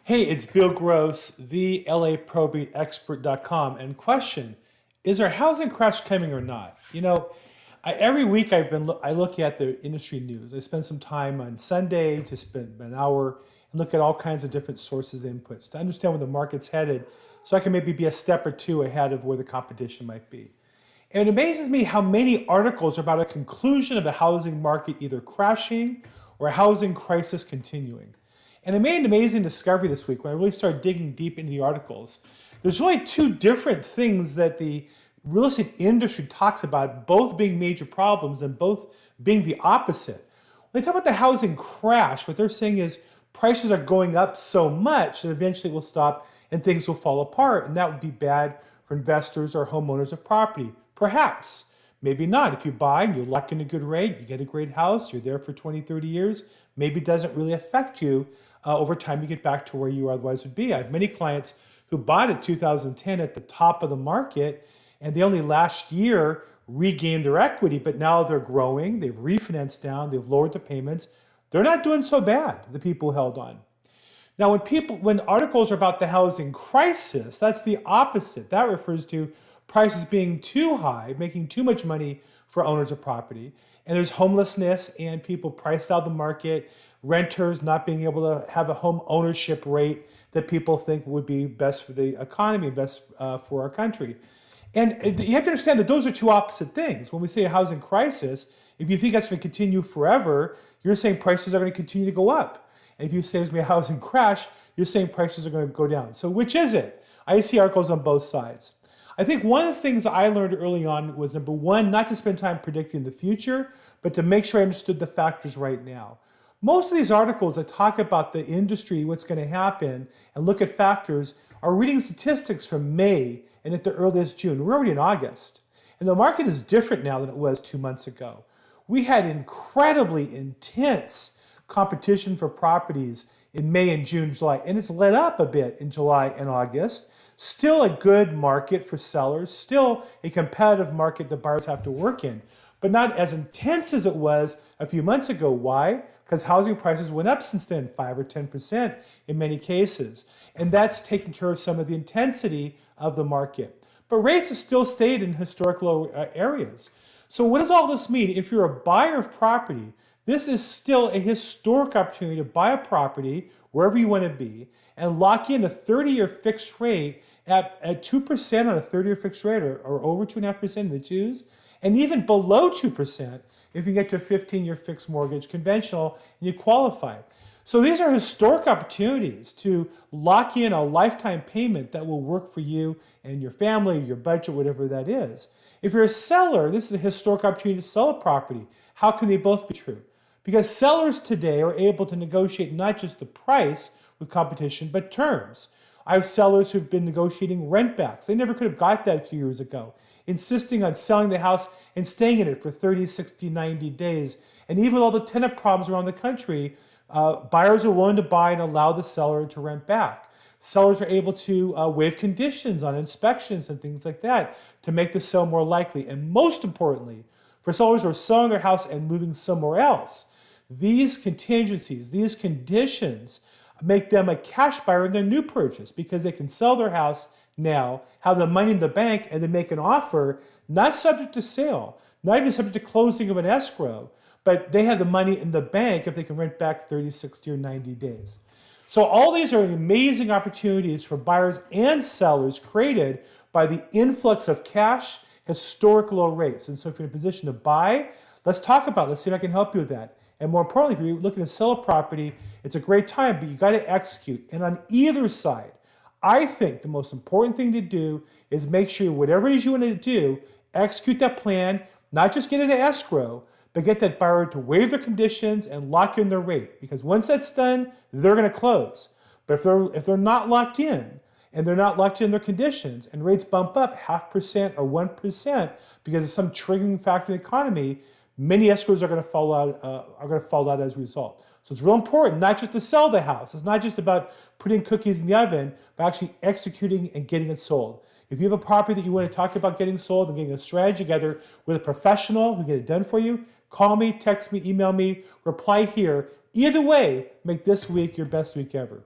Hey, it's Bill Gross, the LAProbateExpert.com, and question: is our housing crash coming or not? Every week I look at the industry news. I spend some time on Sunday to spend an hour and look at all kinds of different sources and inputs to understand where the market's headed, so I can maybe be a step or two ahead of where the competition might be. And it amazes me how many articles are about a conclusion of the housing market either crashing or a housing crisis continuing. And I made an amazing discovery this week when I really started digging deep into the articles. There's really two different things that the real estate industry talks about, both being major problems and both being the opposite. When they talk about the housing crash, what they're saying is prices are going up so much that eventually it will stop and things will fall apart. And that would be bad for investors or homeowners of property. Perhaps, maybe not. If you buy and you lock in a good rate, you get a great house, you're there for 20, 30 years, maybe it doesn't really affect you. Over time, you get back to where you otherwise would be. I have many clients who bought in 2010 at the top of the market, and they only last year regained their equity, but now they're growing, they've refinanced down, they've lowered the payments. They're not doing so bad, the people who held on. Now, when articles are about the housing crisis, that's the opposite. That refers to prices being too high, making too much money for owners of property. And there's homelessness and people priced out of the market, renters not being able to have a home ownership rate that people think would be best for the economy, best for our country. And you have to understand that those are two opposite things. When we say a housing crisis, if you think that's going to continue forever, you're saying prices are going to continue to go up. And if you say it's going to be a housing crash, you're saying prices are going to go down. So which is it? I see articles on both sides. I think one of the things I learned early on was, number one, not to spend time predicting the future, but to make sure I understood the factors right now. Most of these articles that talk about the industry, what's going to happen, and look at factors are reading statistics from May and at the earliest June. We're already in August. And the market is different now than it was 2 months ago. We had incredibly intense competition for properties in May and June, July, and it's let up a bit in July and August. Still a good market for sellers, still a competitive market that buyers have to work in, but not as intense as it was a few months ago. Why? Because housing prices went up since then, 5 or 10% in many cases. And that's taken care of some of the intensity of the market. But rates have still stayed in historic low areas. So what does all this mean? If you're a buyer of property, this is still a historic opportunity to buy a property wherever you want to be and lock in a 30-year fixed rate at 2% on a 30-year fixed rate or over 2.5% in the twos, and even below 2% if you get to a 15-year fixed mortgage conventional and you qualify. So these are historic opportunities to lock in a lifetime payment that will work for you and your family, your budget, whatever that is. If you're a seller, this is a historic opportunity to sell a property. How can they both be true? Because sellers today are able to negotiate not just the price with competition, but terms. I have sellers who've been negotiating rent backs. They never could have got that a few years ago, insisting on selling the house and staying in it for 30, 60, 90 days. And even with all the tenant problems around the country, buyers are willing to buy and allow the seller to rent back. Sellers are able to waive conditions on inspections and things like that to make the sale more likely. And most importantly, for sellers who are selling their house and moving somewhere else, these contingencies, these conditions make them a cash buyer in their new purchase because they can sell their house now, have the money in the bank, and then make an offer not subject to sale, not even subject to closing of an escrow, but they have the money in the bank if they can rent back 30, 60, or 90 days. So all these are amazing opportunities for buyers and sellers created by the influx of cash, historic low rates. And so if you're in a position to buy, let's talk about it. Let's see if I can help you with that. And more importantly, if you're looking to sell a property, it's a great time, but you got to execute. And on either side, I think the most important thing to do is make sure whatever it is you want to do, execute that plan, not just get into escrow, but get that buyer to waive their conditions and lock in their rate. Because once that's done, they're going to close. But if they're not locked in, and they're not locked in their conditions, and rates bump up 0.5% or 1% because of some triggering factor in the economy, many escrows are going to fall out as a result. So it's real important not just to sell the house. It's not just about putting cookies in the oven, but actually executing and getting it sold. If you have a property that you want to talk about getting sold and getting a strategy together with a professional who can get it done for you, call me, text me, email me, reply here. Either way, make this week your best week ever.